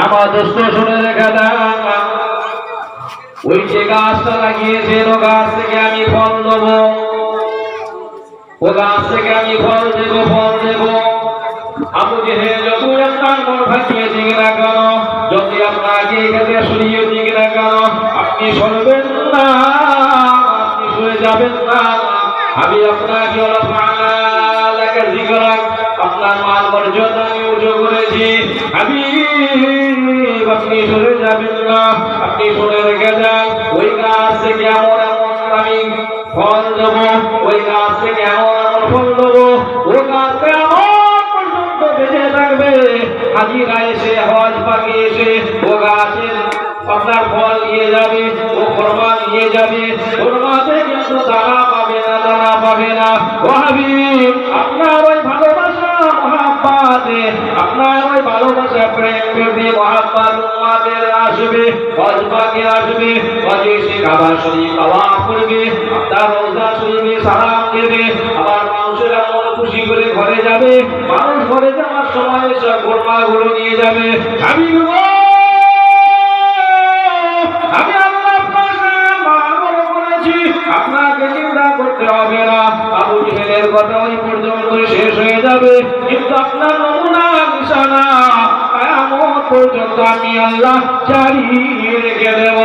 আমার দোস্ত শুনে রেখে দেন, ওই যে গাছটা লাগিয়েছেন ও গাছ থেকে আমি ফল দেবো, ও গাছ থেকে আমি ফল দেবো, ফল দেবো। আবু জেহেল যতই আপনার মন ভাঙিয়ে দিক না কেন, যদি আপনাকে এখানে সরিয়ে দিক না কেন, আপনি সরবেন না, আপনি সরে যাবেন না। আমি আপনাকে আপনার মান মর্যাদা আমি উঁচু করেছি। আমি আপনি সরে যাবেন না, আপনি শুনে রেখে যান। ওই গাছ থেকে এমন এমন আমি ফল দেবো, ওই গাছ থেকে এমন এমন ফল দেবো, ওই গাছটা এমন পর্যন্ত বেঁচে থাকবে। হাজিরা এসে হজ পাখি এসে ও গাছের আপনার ফল নিয়ে যাবে, ও খরমা নিয়ে যাবে। খরমাতে কিন্তু দানা পাবে না, দানা পাবে না। ও হাবিব, আপনার ওই ভালোবাসা মহাব্বতে, আপনার ওই ভালোবাসা প্রেম যদি মহাব্বত উম্মতের আসবে, হজ পাখি আসবে, হজে এসে কাবা শরীফ তাওয়াফ করবে, আপনার রওজা শরীফে সালাম দেবে, আবার মানুষেরা মন খুশি করে ঘরে যাবে। মানুষ ঘরে যাওয়ার সময় সব খরমাগুলো নিয়ে যাবে। হাবিব গো, আমি আল্লাহ আপনাকে চিন্তা করতে হবে না। আবু জেহেলের কথা ওই পর্যন্ত শেষ হয়ে যাবে, কিন্তু আপনার নমুনা নিশানা কিয়ামত পর্যন্ত আমি আল্লাহ জারি রেখে দেব।